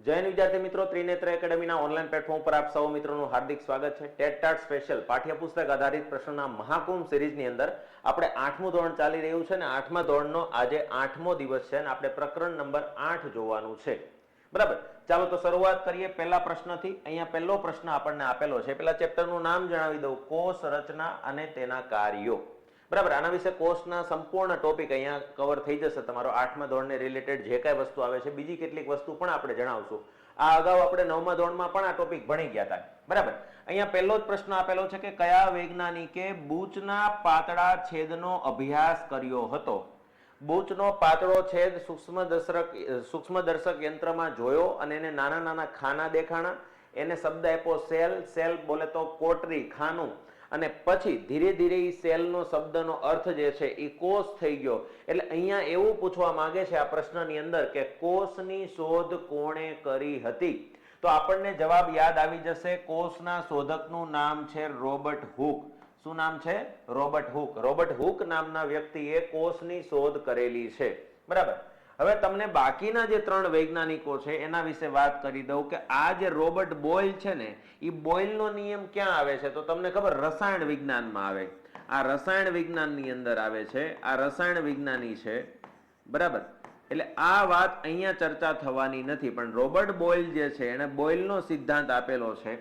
જૈન વિદ્યાર્થી મિત્રો, Trinetra એકેડમીના online platform પર આપ સૌ મિત્રોનું હાર્દિક સ્વાગત છે। ટેટ ટાટ સ્પેશિયલ પાઠ્યપુસ્તક આધારિત પ્રશ્નોના મહાકુંભ સિરીઝની અંદર આપણે 8મું ધોરણ ચાલી રહ્યું છે અને 8મા ધોરણનો આજે 8મો દિવસ છે અને આપણે પ્રકરણ નંબર 8 જોવાનું છે। બરાબર, ચાલો તો શરૂઆત કરીએ પહેલા પ્રશ્નથી। અહીંયા પહેલો પ્રશ્ન આપણને આપેલો છે। પહેલા ચેપ્ટરનું નામ જણાવી દઉં, કોષ રચના અને તેના કાર્યો। બરાબર, આના વિશે કોર્સના સંપૂર્ણ ટોપિક અહીંયા કવર થઈ જશે તમારો 8મા ધોરણને રિલેટેડ જે કાંઈ વસ્તુ આવે છે। બીજી કેટલીક વસ્તુ પણ આપણે જણાવશું। આ અગાઉ આપણે 9મા ધોરણમાં પણ આ ટોપિક ભણી ગયા હતા। બરાબર, અહીંયા પહેલો જ પ્રશ્ન આપેલો છે કે કયા વૈજ્ઞાનિકે બૂચના પાતળા છેદનો અભ્યાસ કર્યો હતો? બૂચનો પાતળો છેદ સૂક્ષ્મદર્શક યંત્રમાં જોયો અને એને નાના નાના ખાના દેખાણા। એને શબ્દ આપ્યો સેલ। સેલ બોલે તો કોટરી, ખાનું, અને પછી ધીરે ધીરે એ સેલનો શબ્દનો અર્થ જે છે એ કોષ થઈ ગયો। એટલે અહીંયા એવું પૂછવા માંગે છે આ પ્રશ્નની અંદર કે કોષની શોધ કોણે કરી હતી? તો આપણને જવાબ યાદ આવી જશે। કોષના શોધકનું નામ છે રોબર્ટ હુક। શું નામ છે? Robert hook. રોબર્ટ હુક નામના વ્યક્તિએ કોષની શોધ કરેલી છે। બરાબર, હવે તમને બાકીના જે 3 વૈજ્ઞાનિકો છે એના વિશે વાત કરી દઉં કે આ જે રોબર્ટ બોયલ છે ને, એ બોયલનો નિયમ ક્યાં આવે છે? તો તમને ખબર, રસાયણ વિજ્ઞાનમાં આવે। આ રસાયણ વિજ્ઞાનની અંદર આવે છે। આ રસાયણ વિજ્ઞાની છે। બરાબર, એટલે આ વાત અહીંયા ચર્ચા થવાની નથી, પણ રોબર્ટ બોયલ જે છે એને બોયલનો સિદ્ધાંત આપેલો છે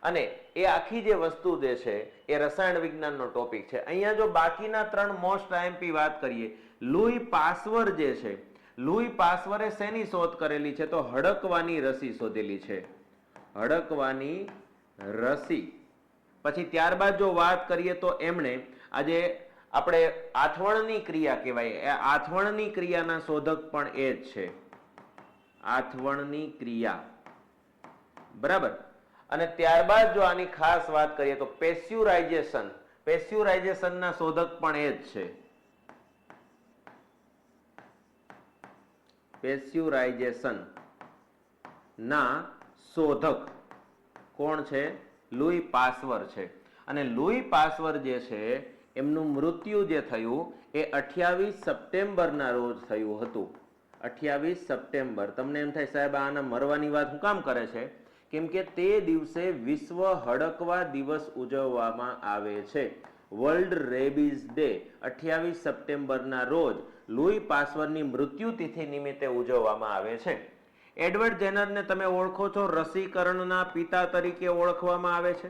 અને એ આખી જે વસ્તુ જે છે એ રસાયણ વિજ્ઞાનનો ટોપિક છે। અહીંયા જો બાકીના 3 મોસ્ટ આઈએમપી વાત કરીએ, લુઈ પાસ્વર જે છે, લુઈ પાસ્વરે શેની શોધ કરેલી છે? તો હડકવાની રસી શોધેલી છે। હડકવાની રસી। પછી ત્યારબાદ જો વાત કરીએ તો એમણે આજે આપણે આથવણની ક્રિયા કહેવાય, એ આથવણની ક્રિયાના શોધક પણ એ જ છે। આથવણની ક્રિયા। બરાબર, અને ત્યારબાદ જો આની ખાસ વાત કરીએ તો પેસ્ચ્યુરાઇઝેશન, પેસ્ચ્યુરાઇઝેશનના શોધક પણ એ જ છે। પેસ્ચ્યુરાઇઝેશન ના શોધક કોણ છે? લુઈ પાસ્વર છે। અને લુઈ પાસ્વર જે છે એમનું મૃત્યુ જે થયું એ 28 સપ્ટેમ્બરના રોજ થયું હતું। 28 સપ્ટેમ્બર। તમને એમ થાય સાહેબ આના મરવાની વાત શું કામ કરે છે? કેમ કે તે દિવસે વિશ્વ હડકવા દિવસ ઉજવવામાં આવે છે। વર્લ્ડ રેબીઝ ડે 28 સપ્ટેમ્બરના રોજ લુઈ પાસ્વરની મૃત્યુ તિથિ નિમિત્તે ઉજવવામાં આવે છે। એડવર્ડ જેનરને તમે ઓળખો છો, રસીકરણના પિતા તરીકે ઓળખવામાં આવે છે।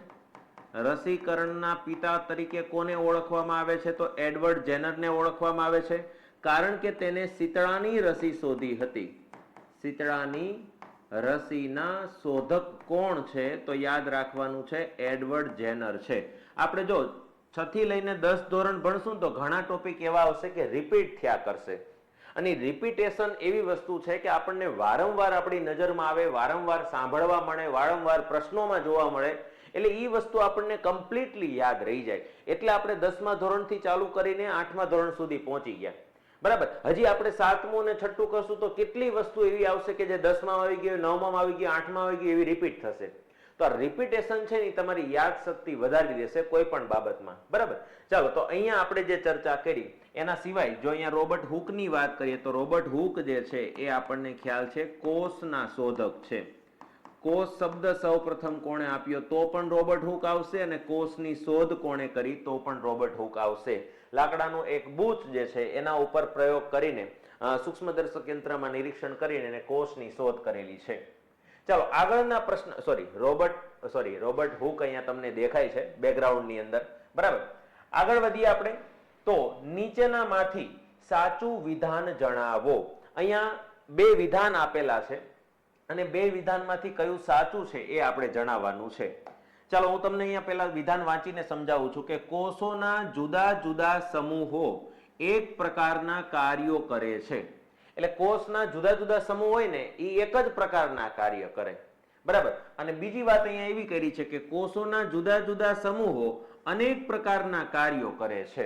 રસીકરણના પિતા તરીકે કોને ઓળખવામાં આવે છે? તો એડવર્ડ જેનરને ઓળખવામાં આવે છે, કારણ કે તેને શીતળાની રસી શોધી હતી। શીતળાની રસીના શોધક કોણ છે? તો યાદ રાખવાનું છે એડવર્ડ જેનર છે। આપણે જો 6 થી લઈને 10 ધોરણ ભણશું તો ઘણા ટોપિક એવા આવશે કે રિપીટ થયા કરશે, અને રિપીટેશન એવી વસ્તુ છે કે આપણને વારંવાર આપણી નજરમાં આવે, વારંવાર સાંભળવા મળે, વારંવાર પ્રશ્નોમાં જોવા મળે, એટલે એ વસ્તુ આપણને કમ્પ્લીટલી યાદ રહી જાય। એટલે આપણે 10મા ધોરણથી ચાલુ કરીને 8મા ધોરણ સુધી પહોંચી ગયા। બરાબર, હજી આપણે 7મું અને 6ઠું કરશું તો કેટલી વસ્તુ એવી આવશે કે જે 10માં આવી ગઈ, 9માં આવી ગઈ, 8માં આવી ગઈ, એવી રિપીટ થશે। તો આ રિપીટેશન છે ને તમારી યાદ શક્તિ વધારી દેશે કોઈ પણ બાબતમાં। બરાબર, ચાલો તો અહીંયા આપણે જે ચર્ચા કરી એના સિવાય જો અહીંયા રોબર્ટ હુકની વાત કરીએ તો રોબર્ટ હુક જે છે એ આપણને ખ્યાલ છે કોષના શોધક છે। કોષ શબ્દ સૌપ્રથમ કોણે આપ્યો? તો પણ રોબર્ટ હુક આવશે, અને કોષની શોધ કોણે કરી? તો પણ રોબર્ટ હુક આવશે। લાકડાનું એક બૂચ જે છે એના ઉપર પ્રયોગ કરીને સૂક્ષ્મદર્શક યંત્રમાં નિરીક્ષણ કરીને એને કોષની શોધ કરેલી છે। ચાલો આગળના પ્રશ્ન, રોબર્ટ હુક અહીંયા તમને દેખાય છે બેકગ્રાઉન્ડની અંદર। બરાબર, આગળ વધીએ આપણે તો નીચેનામાંથી સાચું વિધાન જણાવો। અહીંયા 2 વિધાન આપેલા છે અને 2 વિધાનમાંથી કયું સાચું છે એ આપણે જણાવવાનું છે। ચાલો હું તમને અહીંયા પહેલા વિધાન વાંચીને સમજાવું છું કે કોષોના જુદા જુદા સમૂહો એક પ્રકારના કાર્યો કરે છે। એટલે કોષના જુદા જુદા સમૂહ હોય ને એ એક જ પ્રકારના કાર્ય કરે। બરાબર, અને બીજી વાત અહીંયા એવી કરી છે કે કોષોના જુદા જુદા સમૂહો અનેક પ્રકારના કાર્યો કરે છે।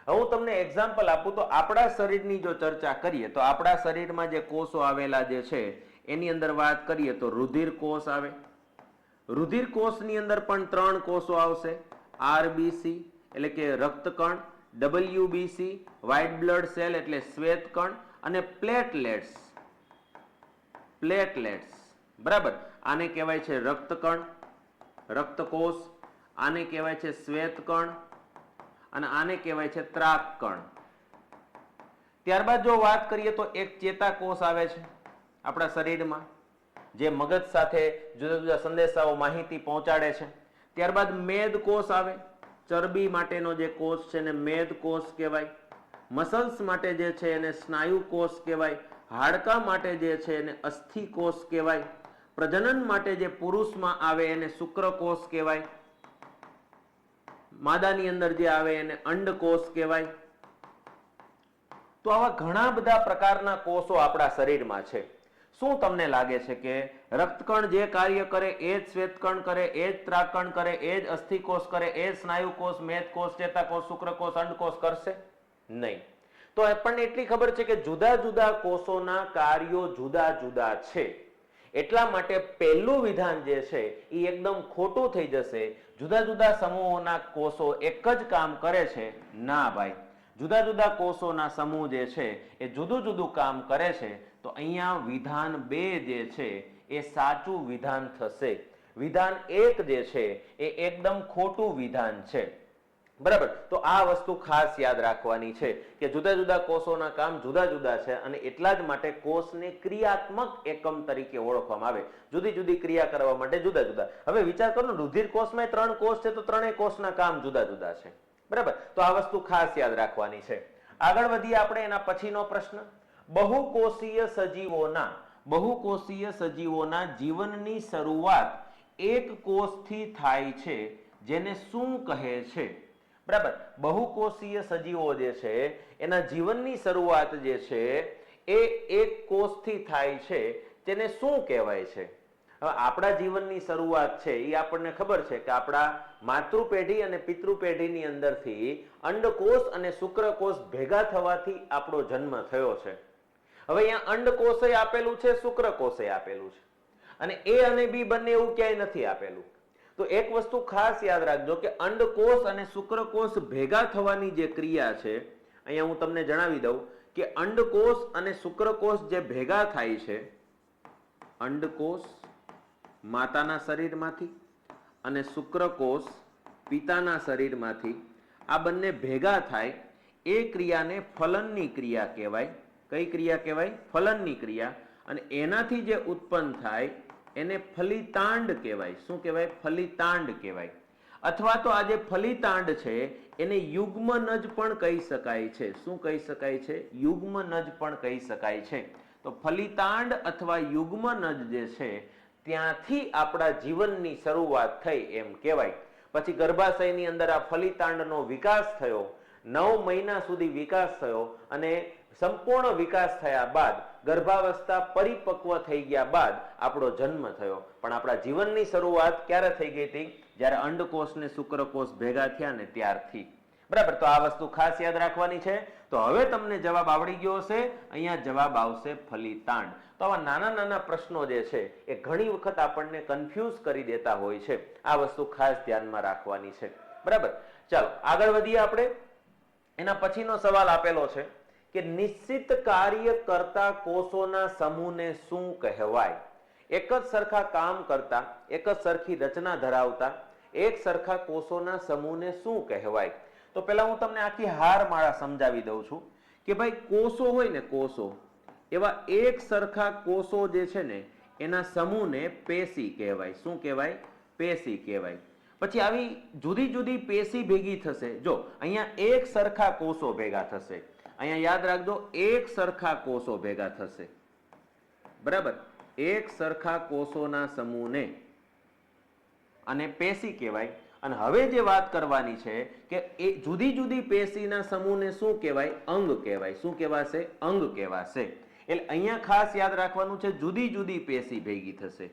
હું તમને એક્ઝામ્પલ આપું તો આપણા શરીરની જો ચર્ચા કરીએ તો આપણા શરીરમાં જે કોષો આવેલા જે છે એની અંદર વાત કરીએ તો રુધિર કોષ આવે। રુધિર કોષની અંદર પણ 3 કોષો આવશે, આરબીસી એટલે કે રક્તકણ, ડબલ્યુબીસી વ્હાઇટ બ્લડ સેલ એટલે શ્વેત કણ, અને પ્લેટલેટ્સ બરાબર. આને કહેવાય છે રક્તકણ, રક્તકોષ, આને કહેવાય છે શ્વેતકણ અને આને કહેવાય છે ત્રાકકણ. ત્યારબાદ જો વાત કરીએ તો એક ચેતાકોષ આવે છે આપણા શરીરમાં, જે મગજ સાથે જુદા જુદા સંદેશાઓ માહિતી પહોંચાડે છે. ત્યારબાદ મેદકોષ આવે, ચરબી માટેનો જે કોષ છે એને મેદકોષ કહેવાય. મસલ્સ માટે જે છે એને સ્નાયુ કોષ કહેવાય. હાડકા માટે જે છે એને અસ્થિકોષ કહેવાય. પ્રજનન માટે જે પુરુષમાં આવે એને શુક્રકોષ કહેવાય. માદાની અંદર જે આવે એને અંડકોષ કહેવાય. તો આવા ઘણા બધા પ્રકારના કોષો આપણા શરીરમાં છે. શું તમને લાગે છે કે રક્તકણ જે કાર્ય કરે એ જ શ્વેતકણ કરે, એ જ ત્રાકકણ કરે, એ જ અસ્થિકોષ કરે, એ જ સ્નાયુકોષ, મેદકોષ, ચેતાકોષ, શુક્રકોષ, અંડકોષ કરશે? નહીં. તો આપણને એટલી ખબર છે કે જુદા જુદા કોષોના કાર્યો જુદા જુદા છે. એટલા માટે પહેલું વિધાન જે છે એ એકદમ ખોટું થઈ જશે. જુદા જુદા સમૂહોના કોષો એક જ કામ કરે છે. ના ભાઈ, જુદા જુદા કોષોના સમૂહ જે છે એ જુદું જુદું કામ કરે છે. તો અહીંયા વિધાન 2 જે છે એ સાચું વિધાન થશે. વિધાન 1 જે છે એ એકદમ ખોટું વિધાન છે. બરાબર. તો આ વસ્તુ ખાસ યાદ રાખવાની છે કે જુદા જુદા કોષોના કામ જુદા જુદા છે અને એટલા જ માટે કોષને ક્રિયાત્મક એકમ તરીકે ઓળખવામાં આવે. જુદી જુદી ક્રિયા કરવા માટે જુદા જુદા. હવે વિચાર કરો ને, રુધિર કોષમાં 3 કોષ છે તો ત્રણેય કોષના કામ જુદા જુદા છે. બરાબર. તો આ વસ્તુ ખાસ યાદ રાખવાની છે. આગળ વધીએ આપણે એના પછીનો પ્રશ્ન. બહુકોષીય સજીવોના જીવનની શરૂઆત એક કોષથી થાય છે, જેને શું કહે છે? બરાબર. બહુકોષીય સજીવો જે છે એના જીવનની શરૂઆત જે છે એ એક કોષથી થાય છે, તેને શું કહેવાય છે? હવે આપણા જીવનની શરૂઆત છે એ આપણને ખબર છે કે આપણા માતૃપેઢી અને પિતૃપેઢીની અંદરથી અંડકોષ અને શુક્રકોષ ભેગા થવાથી આપણો જન્મ થયો છે. હવે અહીંયા અંડકોષે આપેલું છે, શુક્રકોષે આપેલું છે, અને એ અને બી બંને એવું ક્યાંય નથી આપેલું. તો એક વસ્તુ ખાસ યાદ રાખજો કે અંડકોષ અને શુક્રકોષ ભેગા થવાની જે ક્રિયા છે, અહીંયા હું તમને જણાવી દઉં કે અંડકોષ અને શુક્રકોષ જે ભેગા થાય છે, અંડકોષ માતાના શરીરમાંથી અને શુક્રકોષ પિતાના શરીરમાંથી, આ બંને ભેગા થાય એ ક્રિયાને ફલનની ક્રિયા કહેવાય. કઈ ક્રિયા કહેવાય? ફલનની ક્રિયા. અને એનાથી જે ઉત્પન્ન થાય એને ફલિતાંડ કહેવાય. શું કહેવાય? ફલિતાંડ કહેવાય. અથવા તો આ જે ફલિતાંડ છે એને યુગ્મનજ પણ કહી શકાય છે. શું કહી શકાય છે? યુગ્મનજ પણ કહી શકાય છે. તો ફલિતાંડ અથવા યુગ્મનજ જે છે ત્યાંથી આપણા જીવનની શરૂઆત થઈ એમ કહેવાય. પછી ગર્ભાશયની અંદર આ ફલિતાંડનો વિકાસ થયો, 9 મહિના સુધી વિકાસ થયો અને સંપૂર્ણ વિકાસ થયા બાદ ગર્ભાવસ્થા પરિપક્વ થઈ ગયા બાદ આપણો જન્મ થયો. પણ આપણા જીવનની શરૂઆત ક્યારે થઈ ગઈ હતી? જ્યારે અંડકોષ ને શુક્રકોષ ભેગા થયા ને ત્યારથી. બરાબર. તો આ વસ્તુ ખાસ યાદ રાખવાની છે. તો હવે તમને જવાબ આવડી ગયો હશે. અહીંયા જવાબ આવશે ફલિતાંડ. તો આવા નાના નાના પ્રશ્નો જે છે એ ઘણી વખત આપણને કન્ફ્યુઝ કરી દેતા હોય છે. આ વસ્તુ ખાસ ધ્યાનમાં રાખવાની છે. બરાબર. ચાલો આગળ વધીએ આપણે. એના પછીનો સવાલ આપેલો છે કે નિશ્ચિત કાર્ય કરતા કોષોના સમૂહને શું કહેવાય? એક જ સરખા કામ કરતા, એક જ સરખી રચના ધરાવતા એક સરખા કોષોના સમૂહને શું કહેવાય? તો પહેલા હું તમને આખી હારમાળા સમજાવી દઉં છું કે ભાઈ કોષો હોય ને, કોષો, એવા એક સરખા કોષો જે છે ને એના સમૂહને પેશી કહેવાય. શું કહેવાય? પેશી કહેવાય. પછી આવી જુદી જુદી પેશી ભેગી થશે. જો અહીંયા એક સરખા કોષો ભેગા થશે, અહીંયા યાદ રાખજો એક સરખા કોષો ભેગા થશે. બરાબર. એક સરખા કોષોના સમૂહને અને પેશી કહેવાય. અને હવે જે વાત કરવાની છે કે એ જુદી જુદી પેશીના સમૂહને શું કહેવાય? અંગ કહેવાય. શું કહેવાશે? અંગ કહેવાશે. એટલે અહીંયા ખાસ યાદ રાખવાનું છે, જુદી જુદી પેશી ભેગી થશે.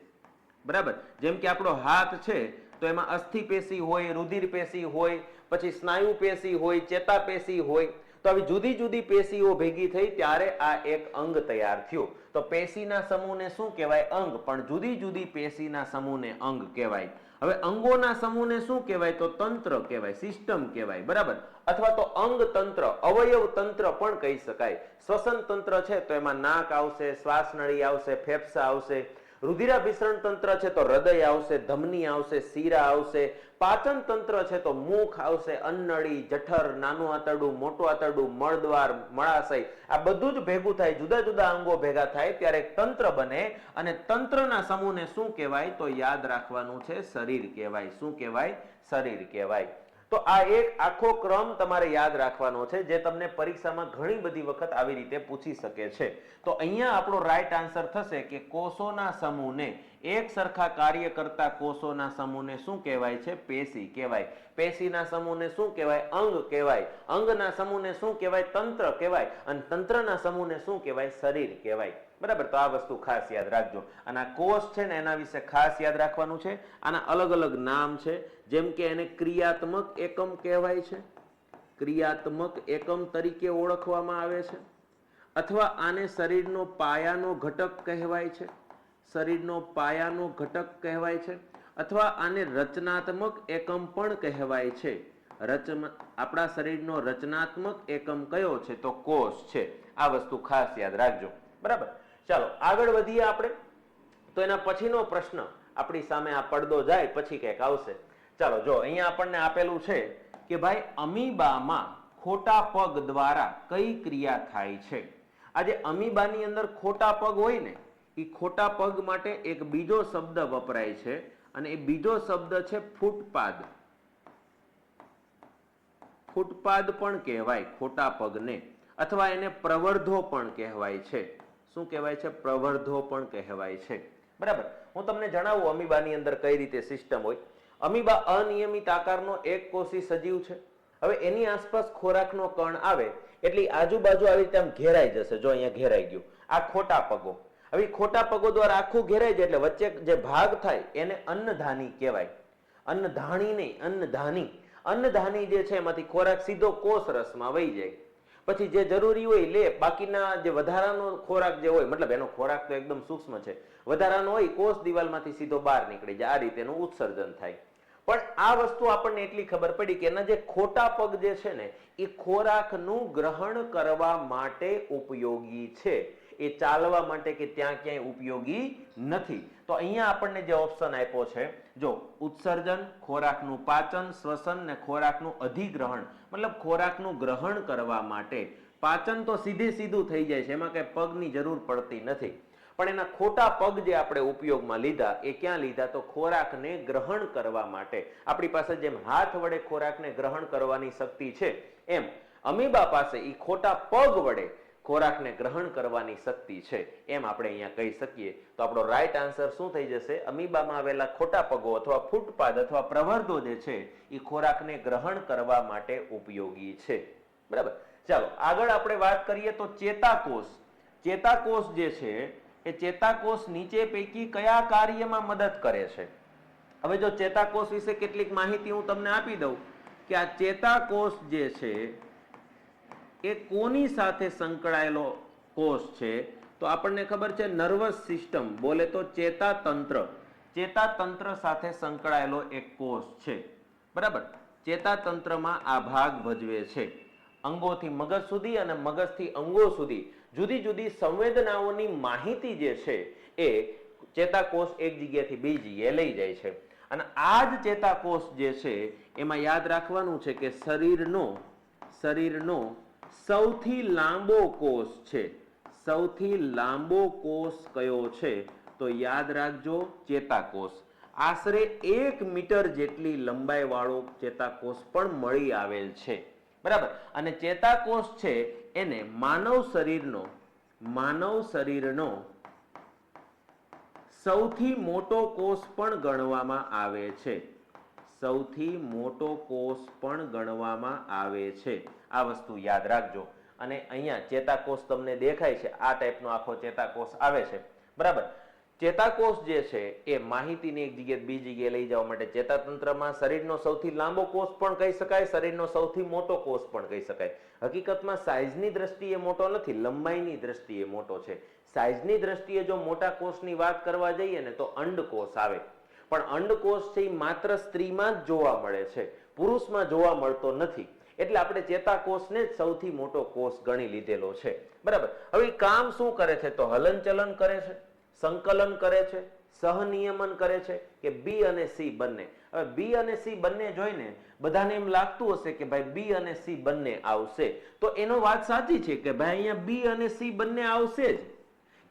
બરાબર. જેમ કે આપણો હાથ છે તો એમાં અસ્થિ પેશી હોય, રુધિર પેશી હોય, પછી સ્નાયુ પેશી હોય, ચેતા પેશી હોય. તો આવી જુદી જુદી પેશીઓ ભેગી થઈ ત્યારે આ એક અંગ તૈયાર થયો. તો પેશીના સમૂહને શું કહેવાય? અંગ. પણ જુદી જુદી પેશીના સમૂહને અંગ કહેવાય. હવે અંગોના સમૂહને શું કહેવાય? તો તંત્ર કહેવાય, સિસ્ટમ કહેવાય. બરાબર. અથવા તો અંગ તંત્ર, અવયવ તંત્ર પણ કહી શકાય. શ્વસન તંત્ર છે તો એમાં નાક આવશે, શ્વાસ નળી આવશે, ફેફસા આવશે, રુધિરાભિસરણ તંત્ર છે તો હૃદય આવશે, ધમની આવશે, શીરા આવશે. પાચન તંત્ર છે તો મુખ આવશે, અન્નળી, જઠર, નાનું આંતરડું, મોટું આંતરડું, મળદ્વાર, મળાશય, આ બધું જ ભેગું થાય, જુદા જુદા અંગો ભેગા થાય ત્યારે એક તંત્ર બને. અને તંત્રના સમૂહને શું કહેવાય? તો યાદ રાખવાનું છે શરીર કહેવાય. શું કહેવાય? શરીર કહેવાય. તો આ એક આખો ક્રમ તમારે યાદ રાખવાનો છે, જે તમને પરીક્ષામાં ઘણી બધી વખત આવી રીતે પૂછી શકે છે. તો અહીંયા આપણો રાઈટ આન્સર થશે કે કોષોના સમૂહને, એક સરખા કાર્ય કરતા કોષોના સમૂહને શું કહેવાય છે? પેશી કહેવાય. પેશીના સમૂહને શું કહેવાય? અંગ કહેવાય. અંગના સમૂહને શું કહેવાય? તંત્ર કહેવાય. અને તંત્રના સમૂહને શું કહેવાય? શરીર કહેવાય. બરાબર, તો આ વસ્તુ ખાસ યાદ રાખજો. અને આ કોષ છે ને એના વિશે ખાસ યાદ રાખવાનું છે. આના અલગ અલગ નામ છે, જેમ કે એને ક્રિયાત્મક એકમ કહેવાય છે, ક્રિયાત્મક એકમ તરીકે ઓળખવામાં આવે છે, અથવા આને શરીરનો પાયાનો ઘટક કહેવાય છે, શરીરનો પાયાનો ઘટક કહેવાય છે, અથવા આને રચનાત્મક એકમ પણ કહેવાય છે. આપણા શરીરનો રચનાત્મક એકમ કયો છે? તો કોષ છે. આ વસ્તુ ખાસ યાદ રાખજો. બરાબર, ચાલો આગળ વધીએ આપણે. તો એના પછીનો પ્રશ્ન આપણી સામે આ પડદો જાય પછી કંઈક આવશે. ચાલો જો અહીંયા આપણને આપેલું છે કે ભાઈ અમીબામાં ખોટા પગ દ્વારા કઈ ક્રિયા થાય છે? આજે અમીબાની અંદર ખોટા પગ હોય ને, એ ખોટા પગ માટે એક બીજો શબ્દ વપરાય છે, અને એ બીજો શબ્દ છે ફૂટપાદ. ફૂટપાદ પણ કહેવાય ખોટા પગને, અથવા એને પ્રવર્ધો પણ કહેવાય છે. શું કહેવાય છે? પ્રવર્ધો પણ કહેવાય છે. બરાબર, હું તમને જણાવું અમીબાની અંદર કઈ રીતે સિસ્ટમ હોય. અમીબા અનિયમિત આકારનો એક કોષી સજીવ છે. હવે એની આસપાસ ખોરાકનો કણ આવે એટલે આજુબાજુ આવી રીતે આમ ઘેરાઈ જશે. જો અહીંયા ઘેરાઈ ગયું, આ ખોટા પગો. હવે ખોટા પગો દ્વારા આખું ઘેરાઈ જાય એટલે વચ્ચે જે ભાગ થાય એને અન્નધાની કહેવાય. અન્નધાણી નહીં, અન્નધાની. અન્નધાની જે છે એમાંથી ખોરાક સીધો કોષ રસમાં વહી જાય. પછી જે જરૂરી હોય લે, બાકીના જે વધારાનો ખોરાક જે હોય, મતલબ એનો ખોરાક તો એકદમ સૂક્ષ્મ છે, વધારાનો હોય કોષ દિવાલમાંથી સીધો બહાર નીકળી જાય. આ રીતેનું ઉત્સર્જન થાય. પણ આ વસ્તુ આપણને એટલી ખબર પડી કે એના જે ખોટા પગ જે છે ને એ ખોરાકનું ગ્રહણ કરવા માટે ઉપયોગી છે, એ ચાલવા માટે કે ત્યાં ક્યાંય ઉપયોગી નથી. તો અહીંયા આપણને જે ઓપ્શન આપ્યો છે, જો ઉત્સર્જન, ખોરાકનું પાચન, શ્વસન ને ખોરાકનું અધિગ્રહણ, મતલબ ખોરાકનું ગ્રહણ કરવા માટે. પાચન તો સીધું થઈ જાય છે, એમાં કઈ પગની જરૂર પડતી નથી. પણ એના ખોટા પગ જે આપણે ઉપયોગમાં લીધા એ ક્યાં લીધા? તો ખોરાકને ગ્રહણ કરવા માટે. આપણી પાસે જેમ હાથ વડે ખોરાકને ગ્રહણ કરવાની શક્તિ છે, એમ અમીબા પાસે એ ખોટા પગ વડે ખોરાકને ગ્રહણ કરવાની શક્તિ છે, એમ આપણે અહીંયા કહી શકીએ. તો આપણો રાઈટ આન્સર શું થઈ જશે? અમીબામાં આવેલા ખોટા પગો અથવા ફૂટપાદ અથવા પ્રવર્ધો જે છે એ ખોરાકને ગ્રહણ કરવા માટે ઉપયોગી છે. બરાબર, ચાલો આગળ આપણે વાત કરીએ તો ચેતાકોષ. ચેતાકોષ જે છે એ ચેતાકોષ નીચે પૈકી કયા કાર્યમાં મદદ કરે છે? હવે જો ચેતાકોષ વિશે કેટલીક માહિતી હું તમને આપી દઉં કે આ ચેતાકોષ જે છે એ કોની સાથે સંકળાયેલો કોષ છે? તો આપણને ખબર છે નર્વસ સિસ્ટમ, બોલે તો ચેતાતંત્ર. ચેતાતંત્ર સાથે સંકળાયેલો એક કોષ છે. બરાબર, ચેતાતંત્રમાં આ ભાગ ભજવે છે. અંગોથી મગજ સુધી અને મગજથી અંગો સુધી જુદી જુદી સંવેદનાઓની માહિતી જે છે એ ચેતાકોષ એક જગ્યાથી બીજી જગ્યાએ લઈ જાય છે. અને આ જ ચેતાકોષ જે છે એમાં યાદ રાખવાનું છે કે શરીરનો સૌથી લાંબો કોષ છે. સૌથી લાંબો કોષ કયો છે? તો યાદ રાખજો ચેતાકોષ. આશરે 1 મીટર જેટલી લંબાઈ વાળો ચેતાકોષ પણ મળી આવેલ છે. બરાબર, અને ચેતાકોષ છે એને માનવ શરીરનો સૌથી મોટો કોષ પણ ગણવામાં આવે છે. સૌથી મોટો કોષ પણ ગણવામાં આવે છે. આ વસ્તુ યાદ રાખજો. અને અહીંયા ચેતાકોષ તમને દેખાય છે, આ ટાઈપનો આખો ચેતાકોષ આવે છે. બરાબર, ચેતાકોષ જે છે એ માહિતીને એક જગ્યાએ બીજી જગ્યાએ લઈ જવા માટે ચેતાતંત્રમાં શરીરનો સૌથી લાંબો કોષ પણ કહી શકાય, શરીરનો સૌથી મોટો કોષ પણ કહી શકાય. હકીકતમાં સાઈઝની દ્રષ્ટિએ મોટો નથી, લંબાઈની દ્રષ્ટિએ મોટો છે. સાઈઝની દ્રષ્ટિએ જો મોટા કોષની વાત કરવા જઈએ ને તો અંડકોષ આવે. પણ અંડકોષ છે એ માત્ર સ્ત્રીમાં જ જોવા મળે છે, પુરુષમાં જોવા મળતો નથી. એટલે આપણે ચેતાકોષને જ સૌથી મોટો કોષ ગણી લીધેલો છે. બરાબર, હવે કામ શું કરે છે? તો હલનચલન કરે છે, સંકલન કરે છે, સહનિયમન કરે છે કે બી અને સી બંને? હવે બી અને સી બંને જોઈને બધાને એમ લાગતું હશે કે ભાઈ બી અને સી બંને આવશે, તો એનો વાત સાચી છે કે ભાઈ અહીંયા બી અને સી બંને આવશે જ,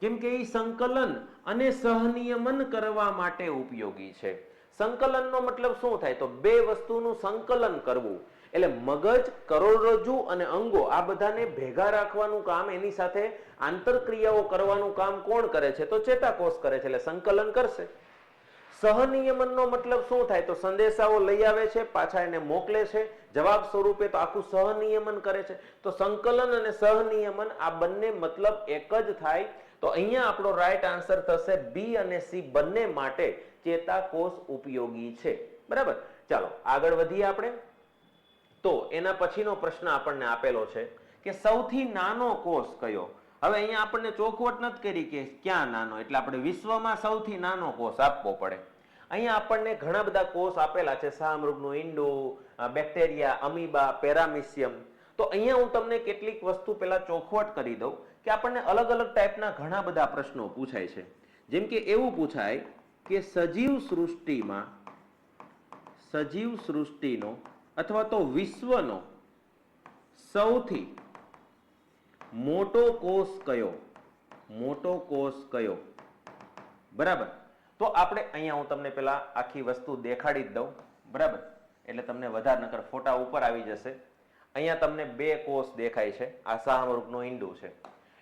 કેમ કે એ સંકલન અને સહનિયમન કરવા માટે ઉપયોગી છે. સંકલનનો મતલબ શું થાય? તો બે વસ્તુનું સંકલન કરવું, એટલે મગજ, કરોડરજ્જુ અને અંગો આ બધાને ભેગા રાખવાનું કામ, એની સાથે આંતરક્રિયાઓ કરવાનું કામ કોણ કરે છે? તો ચેતાકોષ કરે છે, એટલે સંકલન કરશે. સહનિયમનનો મતલબ શું થાય? તો સંદેશાઓ લઈ આવે છે, પાછા એને મોકલે છે, જવાબ સ્વરૂપે, તો આખું સહનિયમન કરે છે. તો સંકલન અને સહનિયમન આ બંને મતલબ એક જ થાય. તો અહીંયા આપણો રાઈટ આન્સર થશે બી અને સી બંને માટે ચેતાકોષ ઉપયોગી છે. બરાબર, ચાલો આગળ વધીએ આપણે. તો એના પછીનો પ્રશ્ન આપણને આપેલો છે કે સૌથી નાનો કોષ કયો? હવે અહીંયા આપણને ચોખવટ નથી કરી કે ક્યાં નાનો, એટલે આપણે વિશ્વમાં સૌથી નાનો કોષ આપવો પડે. અહીંયા આપણને ઘણા બધા કોષ આપેલા છે, શાહમૃગનું ઈંડું, બેક્ટેરિયા, અમીબા, પેરામિશિયમ. તો અહીંયા હું તમને કેટલીક વસ્તુ પહેલા ચોખવટ કરી દઉં કે આપણને અલગ અલગ ટાઈપના ઘણા બધા પ્રશ્નો પૂછાય છે. જેમ કે એવું પૂછાય કે સજીવ સૃષ્ટિનો અથવા તો વિશ્વનો સૌથી મોટો કોષ કયો? મોટો કોષ કયો? બરાબર, તો આપણે અહીંયા હું તમને પેલા આખી વસ્તુ દેખાડી જ દઉં. બરાબર, એટલે તમને વધારે નકર ફોટા ઉપર આવી જશે. અહીંયા તમને બે કોષ દેખાય છે, આ શાહમૃગનું ઈંડું છે.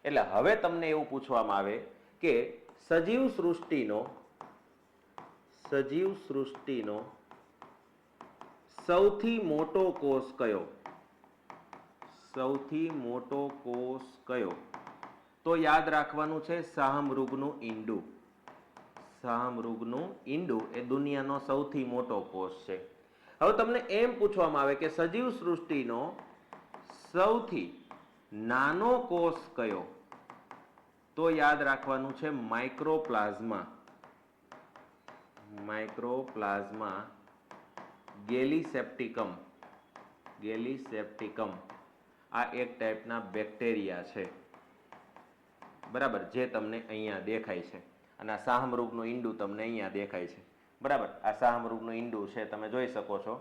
એટલે હવે તમને એવું પૂછવામાં આવે કે સજીવ સૃષ્ટિનો સૌથી મોટો કોષ કયો? સૌથી મોટો કોષ કયો? તો યાદ રાખવાનું છે શાહમૃગનું ઈંડું. શાહમૃગનું ઈંડું એ દુનિયાનો સૌથી મોટો કોષ છે. હવે તમને એમ પૂછવામાં આવે કે સજીવ સૃષ્ટિનો સૌથી નાનો કોષ કયો? તો યાદ રાખવાનું છે માઇક્રોપ્લાઝ્મા. માઇક્રોપ્લાઝ્મા ગેલિસેપ્ટિકમ. ગેલિસેપ્ટિકમ આ એક ટાઈપના બેક્ટેરિયા છે. બરાબર, જે તમને અહીંયા દેખાય છે. અને આ શાહમૃગનું ઈંડું તમને અહીંયા દેખાય છે. બરાબર, આ શાહમૃગનું ઈંડું છે, તમે જોઈ શકો છો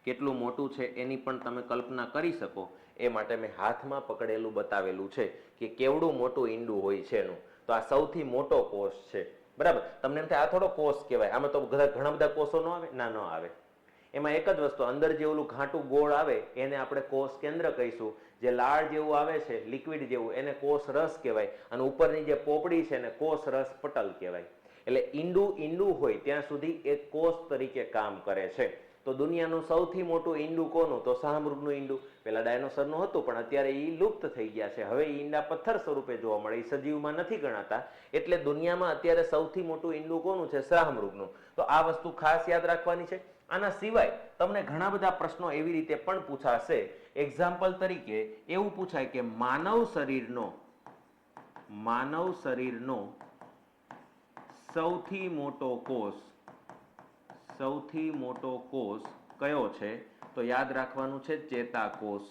કેટલું મોટું છે એની પણ તમે કલ્પના કરી શકો. એ માટે મેં હાથમાં પકડેલું બતાવેલું છે કે કેવડું મોટું ઈંડું હોય છે એનું. તો આ સૌથી મોટો કોષ છે. બરાબર, તમને એમ થાય આ થોડો કોષ કહેવાય, આમાં તો ઘણા બધા કોષો ન આવે? ના, ન આવે. એમાં એક જ વસ્તુ, અંદર જે ઓલું ઘાટું ગોળ આવે એને આપણે કોષ કેન્દ્ર કહીશું. જે લાળ જેવું આવે છે, લિક્વિડ જેવું, એને કોષ રસ કહેવાય. અને ઉપરની જે પોપડી છે એને કોષ રસ પટલ કહેવાય. એટલે ઈંડું હોય ત્યાં સુધી એક કોષ તરીકે કામ કરે છે. તો દુનિયાનું સૌથી મોટું ઈંડું કોનું? તો શાહમૃગનું ઈંડું. પેલા ડાયનોસરનું હતું, પણ અત્યારે એ લુપ્ત થઈ ગયા છે. હવે ઈંડા પથ્થર સ્વરૂપે જોવા મળે, એ સજીવમાં નથી ગણાતા. એટલે દુનિયામાં અત્યારે સૌથી મોટું ઈંડું કોનું છે? શાહમૃગનું. તો આ વસ્તુ ખાસ યાદ રાખવાની છે. આના સિવાય તમને ઘણા બધા પ્રશ્નો એવી રીતે પણ પૂછાશે. એક્ઝામ્પલ તરીકે એવું પૂછાય કે માનવ શરીરનો સૌથી મોટો કોષ કયો છે? તો યાદ રાખવાનું છે ચેતાકોષ.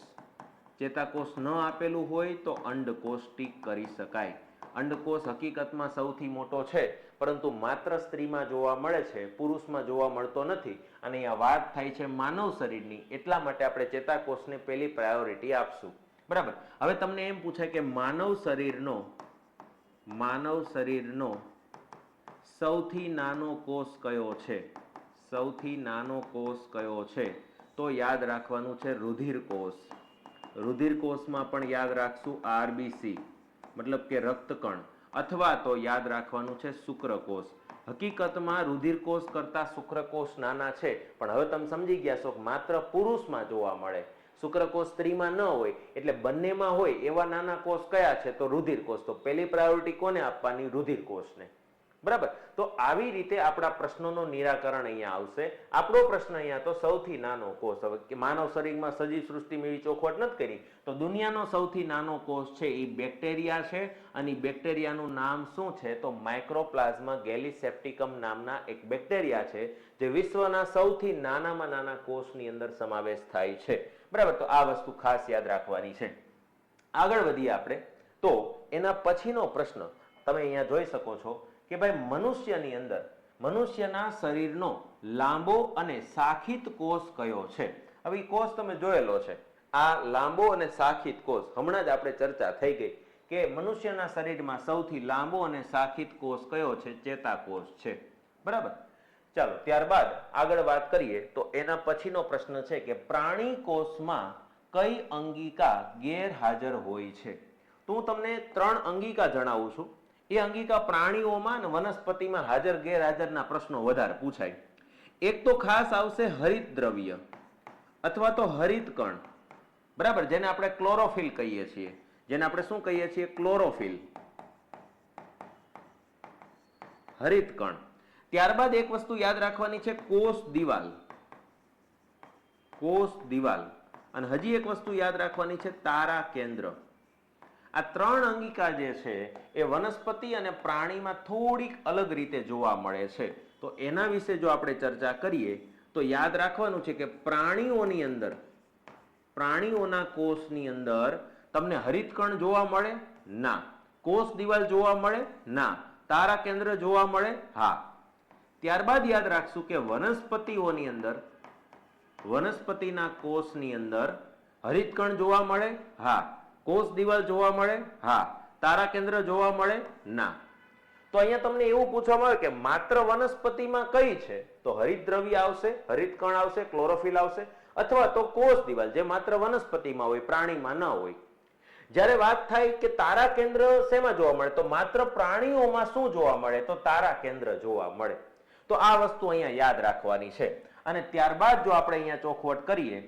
ચેતાકોષ ન આપેલું હોય તો અંડકોષ ટીક કરી શકાય. અંડકોષ હકીકતમાં સૌથી મોટો છે, પરંતુ માત્ર સ્ત્રીમાં જોવા મળે છે, પુરુષમાં જોવા મળતો નથી. અને અહીંયા વાત થાય છે માનવ શરીરની, એટલા માટે આપણે ચેતાકોષને પહેલી પ્રાયોરિટી આપશું. બરાબર, હવે તમને એમ પૂછાય કે માનવ શરીરનો સૌથી નાનો કોષ કયો છે? સૌથી નાનો કોષ કયો છે? તો યાદ રાખવાનું છે રુધિરકોષ. રુધિરકોષમાં પણ યાદ રાખશું આરબીસી, મતલબ કે રક્તકણ, અથવા તો યાદ રાખવાનું છે શુક્રકોષ. હકીકતમાં રુધિરકોષ કરતા શુક્રકોષ નાના છે, પણ હવે તમે સમજી ગયા છો કે માત્ર પુરુષમાં જોવા મળે, શુક્રકોષ સ્ત્રીમાં ન હોય. એટલે બંનેમાં હોય એવા નાના કોષ કયા છે? તો રુધિરકોષ. તો પહેલી પ્રાયોરિટી કોને આપવાની? રુધિરકોષને. બરાબર, તો આવી રીતે આપણા પ્રશ્નોનું નિરાકરણ અહીંયા આવશે. આપણો પ્રશ્ન અહીંયા તો સૌથી નાનો કોષ. હવે માનવ શરીરમાં સજીવ સૃષ્ટિમાં એવી ચોખવટ નથી કરી, તો દુનિયાનો સૌથી નાનો કોષ છે એ બેક્ટેરિયા છે. અને બેક્ટેરિયાનું નામ શું છે? તો માઇક્રોપ્લાઝ્મા ગેલિસેપ્ટિકમ નામના એક બેક્ટેરિયા છે, જે વિશ્વના સૌથી નાનામાં નાના કોષની અંદર સમાવેશ થાય છે. બરાબર, તો આ વસ્તુ ખાસ યાદ રાખવાની છે. આગળ વધીએ આપણે. તો એના પછીનો પ્રશ્ન તમે અહીંયા જોઈ શકો છો કે ભાઈ મનુષ્યની અંદર મનુષ્યના શરીરનો લાંબો અને શાખિત કોષ કયો છે. હવે એ કોષ તમે જોયેલો છે, આ લાંબો અને શાખિત કોષ હમણાં જ આપણે ચર્ચા થઈ ગઈ કે મનુષ્યના શરીરમાં સૌથી લાંબો અને શાખિત કોષ કયો છે, ચેતાકોષ છે. બરાબર. ચાલો ત્યારબાદ આગળ વાત કરીએ તો એના પછીનો પ્રશ્ન છે કે પ્રાણી કોષમાં કઈ અંગિકા ગેરહાજર હોય છે. તો હું તમને 3 અંગિકા જણાવું છું. એ અંગિકા પ્રાણીઓમાં અને વનસ્પતિમાં હાજર ગેરહાજરના પ્રશ્નો વધારે પૂછાય. એક તો ખાસ આવશે હરિત દ્રવ્ય અથવા તો હરિત કણ. બરાબર, જેને આપણે ક્લોરોફિલ કહીએ છીએ, જેને આપણે શું કહીએ છીએ, ક્લોરોફિલ, હરિત કણ. ત્યારબાદ એક વસ્તુ યાદ રાખવાની છે, કોષ દિવાલ, કોષ દિવાલ, અને હજી એક વસ્તુ યાદ રાખવાની છે, તારા કેન્દ્ર. આ 3 અંગિકા જે છે એ વનસ્પતિ અને પ્રાણીમાં થોડીક અલગ રીતે જોવા મળે છે. તો એના વિશે જો આપણે ચર્ચા કરીએ તો યાદ રાખવાનું છે કે પ્રાણીઓની અંદર, પ્રાણીઓના કોષની અંદર તમને હરિતકણ જોવા મળે? ના. કોષ દિવાલ જોવા મળે? ના. તારા કેન્દ્ર જોવા મળે? હા. ત્યારબાદ યાદ રાખશું કે વનસ્પતિઓની અંદર, વનસ્પતિના કોષની અંદર હરિતકણ જોવા મળે? હા. કોષ દિવાલ જોવા મળે? હા. તારા કેન્દ્ર જોવા મળે? ના. તો અહીંયા તમને એવું પૂછવામાં આવે કે માત્ર વનસ્પતિમાં કઈ છે, તો હરિત દ્રવ્ય આવશે, હરિતકણ આવશે, ક્લોરોફિલ આવશે, અથવા તો કોષ દિવાલ જે માત્ર વનસ્પતિમાં હોય, પ્રાણીમાં ન હોય. જ્યારે વાત થાય કે તારા કેન્દ્ર શેમાં જોવા મળે, તો માત્ર પ્રાણીઓમાં શું જોવા મળે, તો તારા કેન્દ્ર જોવા મળે. તો આ વસ્તુ અહીંયા યાદ રાખવાની છે. અને ત્યારબાદ જો આપણે અહીંયા ચોખવટ કરીએ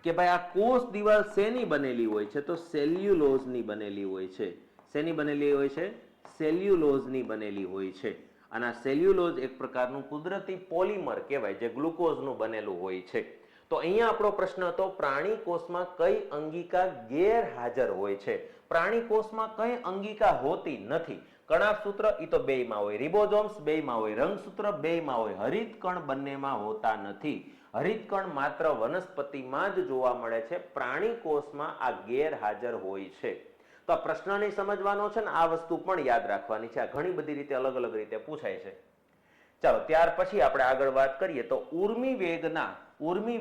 કે ભાઈ આ કોષ દિવાલ શેની બનેલી હોય છે, તો સેલ્યુલોઝની બનેલી હોય છે. શેની બનેલી હોય છે? સેલ્યુલોઝની બનેલી હોય છે. અને આ સેલ્યુલોઝ એક પ્રકારનું કુદરતી પોલિમર કહેવાય જે ગ્લુકોઝનું બનેલું હોય છે. તો અહીંયા આપણો પ્રશ્ન હતો પ્રાણી કોષમાં કઈ અંગિકા ગેરહાજર હોય છે. પ્રાણી કોષમાં કઈ અંગિકા હોતી નથી. કણાભસૂત્ર ઈ તો બેયમાં હોય, રિબોઝોમ્સ બેયમાં હોય, રંગસૂત્ર બેયમાં હોય, હરિતકણ બંનેમાં હોતા નથી. હરિતકણ માત્ર વનસ્પતિમાં જ જોવા મળે છે, પ્રાણી કોષમાં આ ગેરહાજર હોય છે. તો આ પ્રશ્ન નહીં સમજવાનો છે ને, આ વસ્તુ પણ યાદ રાખવાની છે. આ ઘણી બધી રીતે અલગ અલગ રીતે પૂછાય છે. ચાલો ત્યાર પછી આપણે આગળ વાત કરીએ તો ઉર્મિ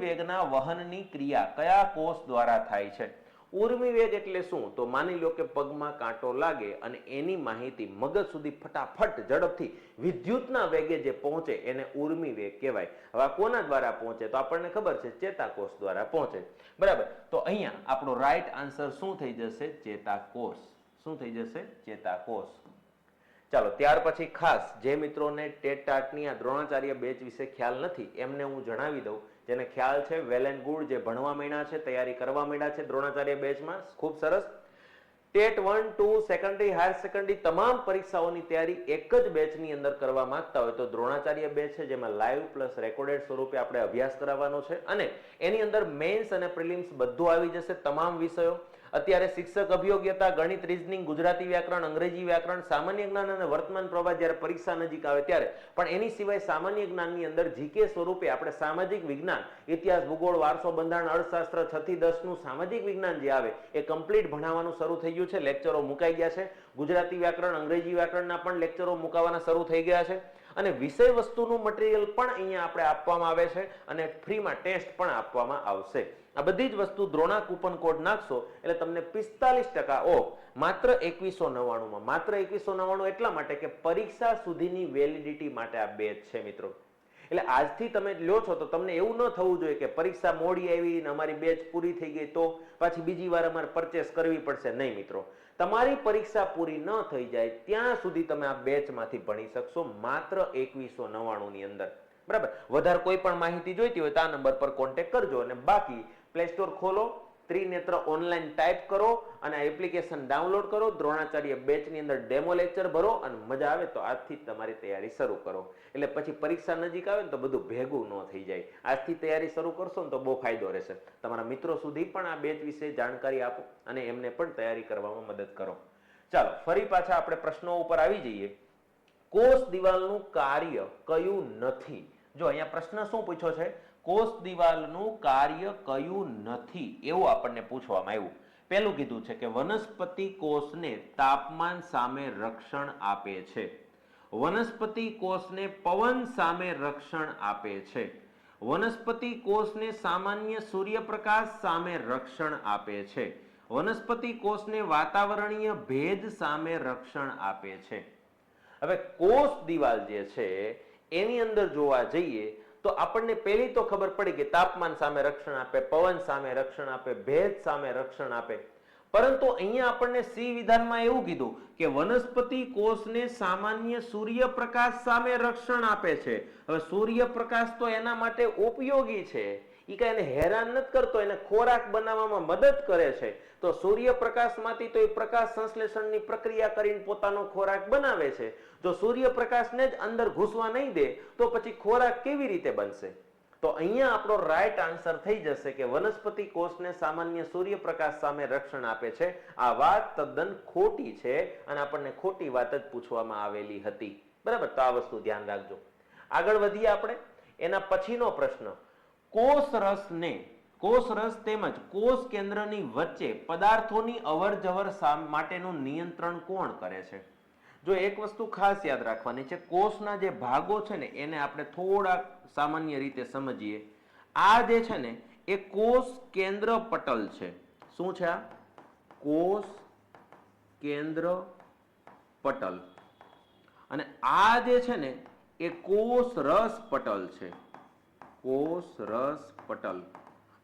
વેગના વહનની ક્રિયા કયા કોષ દ્વારા થાય છે? ઉર્મિ વેગ એટલે શું? તો માની લો કે પગમાં કાંટો લાગે અને એની માહિતી મગજ સુધી ફટાફટ ઝડપથી વિદ્યુતના વેગે જે પહોંચે એને ઉર્મિ વેગ કહેવાય. હવે કોના દ્વારા પહોંચે? તો આપણને ખબર છે, ચેતાકોષ દ્વારા પહોંચે. બરાબર. તો અહીંયા આપણો રાઈટ આન્સર શું થઈ જશે? ચેતાકોષ. શું થઈ જશે? ચેતાકોષ. ચાલો ત્યાર પછી ખાસ જે મિત્રોને ટેટ ટાટની આ દ્રોણાચાર્ય બેચ વિશે ખ્યાલ નથી એમને હું જણાવી દઉં. જેને ખ્યાલ છે વેલ એન્ડ ગુડ, જે ભણવા માંડ્યા છે, તૈયારી કરવા માંડ્યા છે દ્રોણાચાર્ય બેચમાં, ખૂબ સરસ. ટેટ 1, 2, સેકન્ડરી, હાયર સેકન્ડરી તમામ પરીક્ષાઓની તૈયારી એક જ બેચની અંદર કરવા માંગતા હોય તો દ્રોણાચાર્ય બેચ છે, જેમાં લાઈવ પ્લસ રેકોર્ડેડ સ્વરૂપે આપણે અભ્યાસ કરાવવાનો છે. અને એની અંદર મેઇન્સ અને પ્રિલિમ્સ બધું આવી જશે, તમામ વિષયો. અત્યારે શિક્ષક અભિયોગ્યતા, ગણિત, રીઝનિંગ, ગુજરાતી વ્યાકરણ, અંગ્રેજી વ્યાકરણ, સામાન્ય જ્ઞાન અને વર્તમાન પ્રવાહ જ્યારે પરીક્ષા નજીક આવે ત્યારે, પણ એની સિવાય સામાન્ય જ્ઞાનની અંદર જીકે સ્વરૂપે આપણે સામાજિક વિજ્ઞાન, ઇતિહાસ, ભૂગોળ, વારસો, બંધારણ, અર્થશાસ્ત્ર 6 થી 10 નું સામાજિક વિજ્ઞાન જે આવે એ કમ્પ્લીટ ભણાવવાનું શરૂ થઈ ગયું છે. લેક્ચરો મુકાઈ ગયા છે. ગુજરાતી વ્યાકરણ, અંગ્રેજી વ્યાકરણના પણ લેક્ચરો મુકાવાના શરૂ થઈ ગયા છે. અને વિષય વસ્તુનું મટીરિયલ પણ અહીંયા આપણે આપવામાં આવે છે અને ફ્રીમાં ટેસ્ટ પણ આપવામાં આવશે. આ બધી જ વસ્તુ દ્રોણા કૂપન કોડ નાખશો એટલે તમને 45% ઓફ માત્ર 2199 માં. માત્ર 2199 એટલા માટે કે પરીક્ષા સુધીની વેલિડિટી માટે આ બેચ છે મિત્રો. એટલે આજથી તમે લ્યો છો તો તમને એવું ન થવું જોઈએ કે પરીક્ષા મોડી આવી ને અમારી બેચ પૂરી થઈ ગઈ તો પાછી બીજી વાર અમારે પરચેસ કરવી પડશે. નહીં મિત્રો, તમારી પરીક્ષા પૂરી ન થઈ જાય ત્યાં સુધી તમે આ બેચમાંથી ભણી શકશો માત્ર 2199 ની અંદર. બરાબર. વધારે કોઈ પણ માહિતી જોઈતી હોય તો આ નંબર પર કોન્ટેક્ટ કરજો. અને બાકી પ્લે સ્ટોર ખોલો, ત્રિનેત્ર ઓનલાઈન ટાઈપ કરો અને આ એપ્લિકેશન ડાઉનલોડ કરો. દ્રોણાચાર્ય બેચની અંદર ડેમો લેક્ચર ભરો અને મજા આવે તો આજથી તમારી તૈયારી શરૂ કરો. એટલે પછી પરીક્ષા નજીક આવે ને તો બધું ભેગું ન થઈ જાય. આજથી તૈયારી શરૂ કરશો ને તો બહુ ફાયદો રહેશે. તમારા મિત્રો સુધી પણ આ બેચ વિશે જાણકારી આપો અને એમને પણ તૈયારી કરવામાં મદદ કરો. ચાલો ફરી પાછા આપણે પ્રશ્નો ઉપર આવી જઈએ. કોષ દિવાલનું કાર્ય કયું નથી? જો અહીંયા પ્રશ્ન શું પૂછ્યો છે? કોષ દિવાલનું કાર્ય કયું નથી એવું આપણને પૂછવામાં આવ્યું. પહેલું કીધું છે કે વનસ્પતિ કોષને તાપમાન સામે રક્ષણ આપે છે. વનસ્પતિ કોષને પવન સામે રક્ષણ આપે છે. વનસ્પતિ કોષને સામાન્ય સૂર્યપ્રકાશ સામે રક્ષણ આપે છે. વનસ્પતિ કોષને વાતાવરણીય ભેજ સામે રક્ષણ આપે છે. હવે કોષ દિવાલ જે છે એની અંદર જોવા જઈએ તો આપણને પહેલી તો ખબર પડી કે તાપમાન સામે રક્ષણ આપે, પવન સામે રક્ષણ આપે, ભેજ સામે રક્ષણ આપે. પરંતુ અહીંયા આપણને સી વિધાનમાં એવું કીધું કે વનસ્પતિ કોષને સામાન્ય સૂર્યપ્રકાશ સામે રક્ષણ આપે છે. હવે સૂર્યપ્રકાશ તો એના માટે ઉપયોગી છે, એ કઈ એને હેરાન નથી કરતો, એને ખોરાક બનાવવામાં મદદ કરે છે. તો સૂર્યપ્રકાશમાંથી તો એ પ્રકાશ સંશ્લેષણની પ્રક્રિયા કરીને પોતાનો ખોરાક બનાવે છે. જો સૂર્યપ્રકાશને જ અંદર ઘૂસવા નહીં દે તો પછી ખોરાક કેવી રીતે બનશે? તો અહીંયા આપણો રાઈટ આન્સર થઈ જશે કે વનસ્પતિ કોષને સામાન્ય સૂર્યપ્રકાશ સામે રક્ષણ આપે છે. આ વાત તદ્દન ખોટી છે અને આપણને ખોટી વાત જ પૂછવામાં આવેલી હતી. બરાબર, તો આ વસ્તુ ધ્યાન રાખજો. આગળ વધીએ આપણે. એના પછીનો પ્રશ્ન, કોષ રસ તેમજ કોષ કેન્દ્રની વચ્ચે પદાર્થોની અવરજવર માટેનું નિયંત્રણ કોણ કરે છે? જો એક વસ્તુ ખાસ યાદ રાખવાની છે, કોષના જે ભાગો છે ને એને આપણે થોડા સામાન્ય રીતે સમજીએ. આ જે છે ને એ કોષ કેન્દ્ર પટલ છે. શું છે આ? કોષ કેન્દ્ર પટલ. અને આ જે છે ને એ કોષ રસ પટલ છે. કોષ રસ પટલ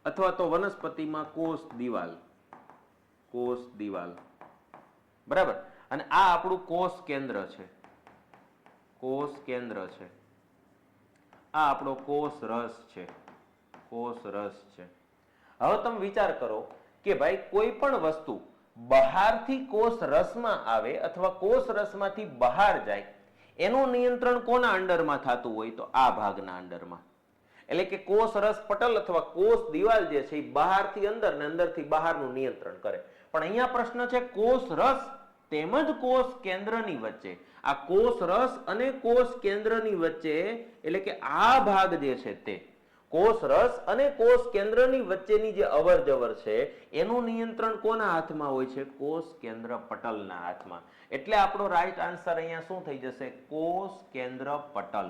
અથવા તો વનસ્પતિમાં કોષ દિવાલ. કોષ દિવાલ. બરાબર. અને આ આપણું કોષ કેન્દ્ર છે. કોષ કેન્દ્ર છે. આ આપણો કોષ રસ છે. કોષ રસ છે. હવે તમે વિચાર કરો કે ભાઈ કોઈ પણ વસ્તુ બહારથી કોષ રસમાં આવે અથવા કોષ રસમાંથી બહાર જાય, એનું નિયંત્રણ કોના અંડરમાં થતું હોય? તો આ ભાગના અંડરમાં. એટલે કે કોષ રસ પટલ અથવા કોષ દિવાલ જે છે એ બહારથી અંદર ને અંદરથી બહારનું નિયંત્રણ કરે. પણ અહીંયા પ્રશ્ન છે કોષ રસ તેમજ કોષ કેન્દ્રની વચ્ચે. આ કોષ રસ અને કોષ કેન્દ્રની વચ્ચે એટલે કે આ ભાગ જે છે તે કોષ રસ અને કોષ કેન્દ્રની વચ્ચેની જે અવરજવર છે એનું નિયંત્રણ કોના હાથમાં હોય છે? કોષ કેન્દ્ર પટલના હાથમાં. એટલે આપણો રાઈટ આન્સર અહીંયા શું થઈ જશે? કોષ કેન્દ્ર પટલ.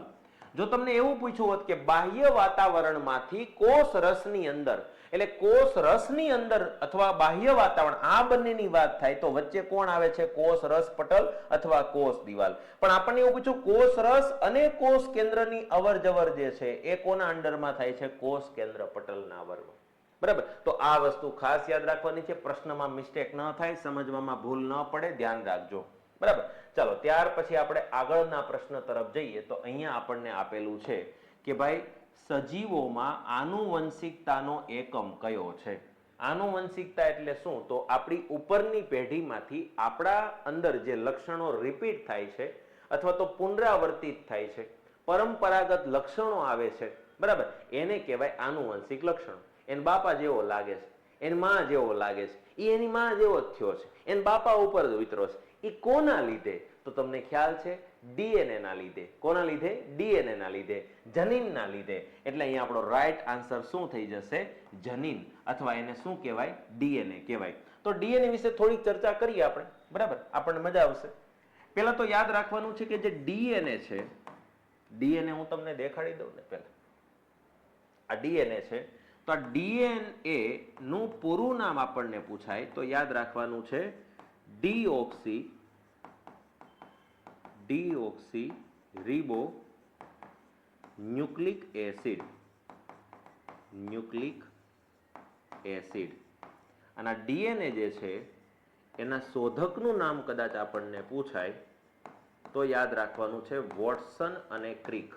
જો તમને એવું પૂછ્યું હોત કે બાહ્ય વાતાવરણમાંથી કોષ રસની અંદર, એટલે કોષ રસની અંદર અથવા બાહ્ય વાતાવરણ, આ બંનેની વાત થાય તો વચ્ચે કોણ આવે છે? કોષ રસ પટલ અથવા કોષ દિવાલ. પણ આપણને એવું પૂછ્યું કોષ રસ અને કોષ કેન્દ્રની અવરજવર જે છે એ કોના અંડરમાં થાય છે? કોષ કેન્દ્ર પટલના વર્ગમાં. બરાબર, તો આ વસ્તુ ખાસ યાદ રાખવાની છે. પ્રશ્નમાં મિસ્ટેક ન થાય, સમજવામાં ભૂલ ન પડે, ધ્યાન રાખજો. બરાબર, ચાલો ત્યાર પછી આપણે આગળના પ્રશ્ન તરફ જઈએ. તો અહીંયા આપણને આપેલું છે કે ભાઈ સજીવોમાં આનુવંશિકતાનો એકમ કયો છે? આનુવંશિકતા એટલે શું? તો આપણી ઉપરની પેઢીમાંથી આપણા અંદર જે લક્ષણો રિપીટ થાય છે અથવા તો પુનરાવર્તિત થાય છે, પરંપરાગત લક્ષણો આવે છે, બરાબર, એને કહેવાય આનુવંશિક લક્ષણો. એન બાપા જેવો લાગે છે, એની માં જેવો લાગે છે, એ એની માં જેવો જ થયો છે, એન બાપા ઉપર જ ઉતરો છે. એ કોના લીધે? તો તમને ખ્યાલ છે ડીએનએ ના લીધે. કોના લીધે? ડીએનએ ના લીધે, જનીનના લીધે. એટલે અહીંયા આપણો રાઈટ આન્સર શું થઈ જશે? જનીન અથવા એને શું કહેવાય? ડીએનએ કહેવાય. તો ડીએનએ વિશે થોડી ચર્ચા કરીએ આપણે. બરાબર, આપણને મજા આવશે. પહેલા તો યાદ રાખવાનું છે કે જે ડીએનએ છે, ડીએનએ હું તમને દેખાડી દઉં ને પહેલા. આ ડીએનએ છે. તો આ ડીએનએ નું પૂરું નામ આપણને પૂછાય તો યાદ રાખવાનું છે deoxyribonucleic acid. Nucleic acid. અને આ ડીએનએ જે છે એના શોધકનું નામ કદાચ આપણને પૂછાય તો યાદ રાખવાનું છે વોટસન અને ક્રિક.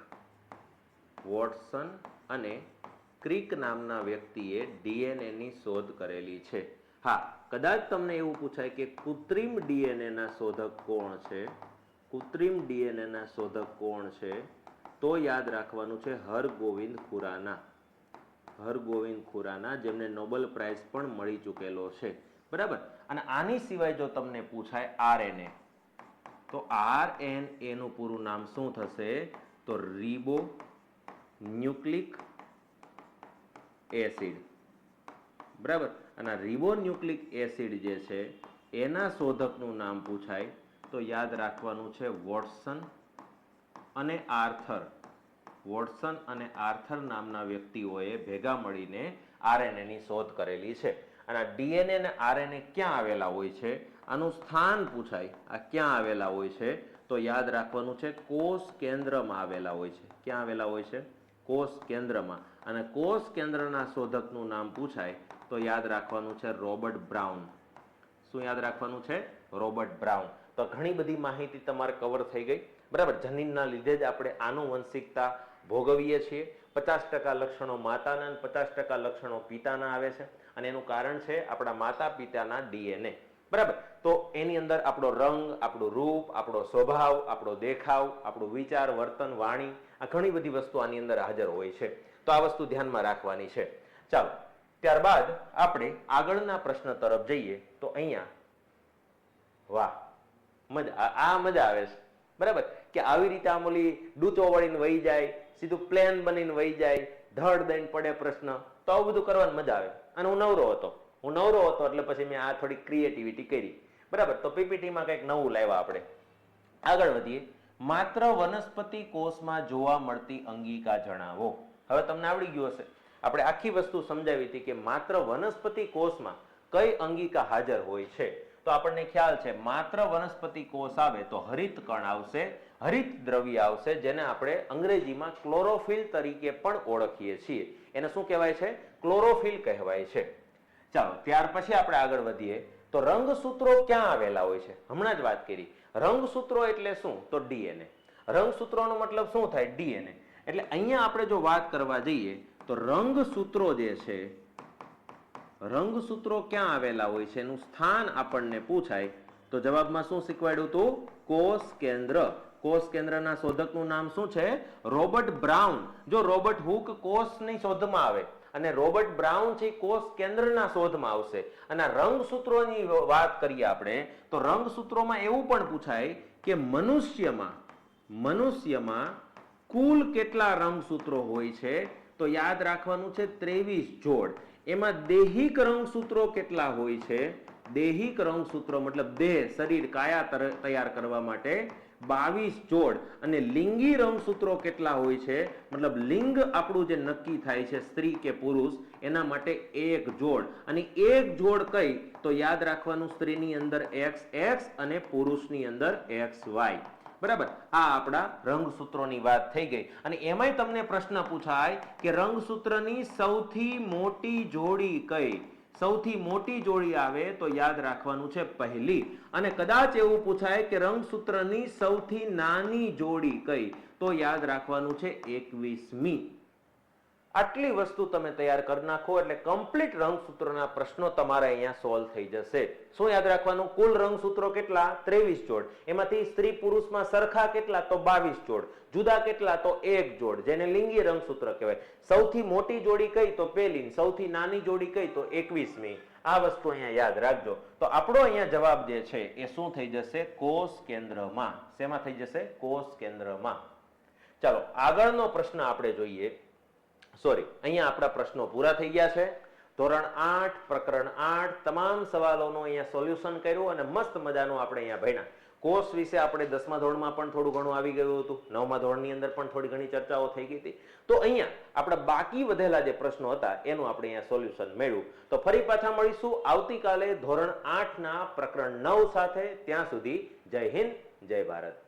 વોટસન અને ક્રિક નામના વ્યક્તિએ ડીએનએ ની શોધ કરેલી છે. હા, કદાચ તમને એવું પૂછાય કે કૃત્રિમ ડીએનએ ના શોધક કોણ છે? કૃત્રિમ ડીએનએ ના શોધક કોણ છે? તો યાદ રાખવાનું છે હરગોવિંદ ખુરાના. હરગોવિંદ ખુરાના, જેમને નોબેલ પ્રાઇઝ પણ મળી ચૂકેલો છે. બરાબર. અને આની સિવાય જો તમને પૂછાય આરએનએ, તો આરએનએ નું પૂરું નામ શું થશે? તો રિબો ન્યુક્લિક એસિડ. બરાબર. અને રિબોન્યુક્લિક એસિડ જે છે એના શોધકનું નામ પૂછાય તો યાદ રાખવાનું છે વોટસન અને આર્થર. વોટસન અને આર્થર નામના વ્યક્તિઓએ ભેગા મળીને આરએનએ ની શોધ કરેલી છે. અને ડીએનએ અને આરએનએ ક્યાં આવેલા હોય છે, આનું સ્થાન પૂછાય, આ ક્યાં આવેલા હોય છે તો યાદ રાખવાનું છે કોષ કેન્દ્રમાં આવેલા હોય છે. ક્યાં આવેલા હોય છે? કોષ કેન્દ્રમાં. અને કોષ કેન્દ્રના શોધકનું નામ પૂછાય તો યાદ રાખવાનું છે રોબર્ટ બ્રાઉન. શું યાદ રાખવાનું છે? Robert Brown. તો ઘણી બધી માહિતી તમારે કવર થઈ ગઈ, બરાબર. જનીનના લીધે જ આપણે આનુવંશિકતા ભોગવીએ છીએ. 50% લક્ષણો માતાના અને 50% લક્ષણો પિતાના આવે છે, અને એનું કારણ છે આપણા માતા પિતાના ડીએનએ, બરાબર. તો એની અંદર આપણો રંગ, આપણું રૂપ, આપણો સ્વભાવ, આપણો દેખાવ, આપણું વિચાર, વર્તન, વાણી, આ ઘણી બધી વસ્તુ આની અંદર હાજર હોય છે. તો આ વસ્તુ ધ્યાનમાં રાખવાની છે. ચાલો, ત્યારબાદ આપણે આગળના પ્રશ્ન તરફ જઈએ. તો અહીંયા વાહ, મજા આવે છે, બરાબર, કે આવી રીતે આમ ઓલી ડૂચો વળીને વહી જાય, સીધું પ્લેન બનીને વહી જાય, ધડ દઈને પડે પ્રશ્ન, તો આવું બધું કરવાની મજા આવે. અને હું નવરો હતો એટલે પછી મેં આ થોડી ક્રિએટિવિટી કરી, બરાબર. તો પીપીટીમાં કંઈક નવું લાવ્યા આપણે. આગળ વધીએ. માત્ર વનસ્પતિ કોષમાં જોવા મળતી અંગિકા જણાવો. હવે તમને આવડી ગયું હશે, આપણે આખી વસ્તુ સમજાવી હતી કે માત્ર વનસ્પતિ કોષમાં કઈ અંગિકા હાજર હોય છે. તો આપણને ખ્યાલ છે માત્ર વનસ્પતિ કોષ આવે તો હરિત કણ આવશે, હરિત દ્રવ્ય આવશે, જેને આપણે અંગ્રેજીમાં ક્લોરોફિલ તરીકે પણ ઓળખીએ છીએ. એને શું કહેવાય છે? ક્લોરોફિલ કહેવાય છે. ચાલો, ત્યાર પછી આપણે આગળ વધીએ. તો રંગસૂત્રો ક્યાં આવેલા હોય છે? હમણાં જ વાત કરી. રંગસૂત્રો એટલે શું? તો ડીએનએ. રંગસૂત્રોનો મતલબ શું થાય? ડીએનએ. એટલે અહીંયા આપણે જો વાત કરવા જઈએ તો રંગસૂત્રો જે છે, રંગસૂત્રો ક્યાં આવેલા હોય છે, એનું સ્થાન આપણને પૂછાય તો જવાબમાં શું શીખવાડ્યું હતું? કોષ કેન્દ્ર. કોષ કેન્દ્રના શોધકનું નામ શું છે? Robert Brown. જો રોબર્ટ હુક કોષની શોધમાં આવે અને રોબર્ટ બ્રાઉન છે કોષ કેન્દ્રના શોધમાં આવશે. અને રંગસૂત્રોની વાત કરીએ આપણે તો રંગસૂત્રોમાં એવું પણ પૂછાય કે મનુષ્યમાં કુલ કેટલા રંગસૂત્રો હોય છે? તો યાદ રાખવાનું છે 23 જોડ. એમાં દૈહિક રંગસૂત્રો કેટલા હોય છે? દૈહિક રંગસૂત્રો મતલબ દેહ, શરીર, કાયા તૈયાર કરવા માટે 22 જોડ. અને લિંગી રંગસૂત્રો કેટલા હોય છે? મતલબ લિંગ આપણું જે નક્કી થાય છે સ્ત્રી કે પુરુષ, એના માટે 1 જોડ. અને 1 જોડ કઈ? તો યાદ રાખવાનું સ્ત્રીની અંદર XX અને પુરુષની અંદર XY, બરાબર. આ આપણા રંગસૂત્રોની વાત થઈ ગઈ. અને એમાંય તમને પ્રશ્ન પૂછાય કે રંગસૂત્રની સૌથી મોટી જોડી કઈ? સૌથી મોટી જોડી આવે તો યાદ રાખવાનું છે પહેલી. અને કદાચ એવું પૂછાય કે રંગસૂત્રની સૌથી નાની જોડી કઈ? તો યાદ રાખવાનું છે 21મી. આટલી વસ્તુ તમે તૈયાર કરી નાખો એટલે કમ્પ્લીટ રંગસૂત્રોના પ્રશ્નો તમારે અહીંયા સોલ્વ થઈ જશે. શું યાદ રાખવાનું? કુલ રંગસૂત્રો કેટલા? 23 જોડ. એમાંથી સ્ત્રી પુરુષમાં સરખા કેટલા? તો 22 જોડ. જુદા કેટલા? તો 1 જોડ, જેને લિંગી રંગસૂત્ર કહેવાય. સૌથી મોટી જોડી કઈ? તો પહેલી. સૌથી નાની જોડી કઈ? તો 21મી. આ વસ્તુ અહીંયા યાદ રાખજો. તો આપણો અહીંયા જવાબ જે છે એ શું થઈ જશે? કોષ કેન્દ્રમાં. શેમાં થઈ જશે? કોષ કેન્દ્રમાં. ચાલો, આગળનો પ્રશ્ન આપણે જોઈએ. અહીંયા આપણા પ્રશ્નો પૂરા થઈ ગયા છે. ધોરણ 8 પ્રકરણ 8 તમામ સવાલોનું અહીંયા સોલ્યુશન કર્યું અને મસ્ત મજાનું આપણે અહીંયા ભણ્યા. કોષ વિશે આપણે 10મા ધોરણમાં પણ થોડું ઘણું આવી ગયું હતું, 9મા ધોરણની અંદર પણ થોડી ઘણી ચર્ચાઓ થઈ ગઈ હતી. તો અહીંયા આપણા બાકી વધેલા જે પ્રશ્નો હતા એનું આપણે અહીંયા સોલ્યુશન મેળવ્યું. તો ફરી પાછા મળીશું આવતીકાલે ધોરણ 8ના પ્રકરણ 9 સાથે. ત્યાં સુધી જય હિન્દ, જય ભારત.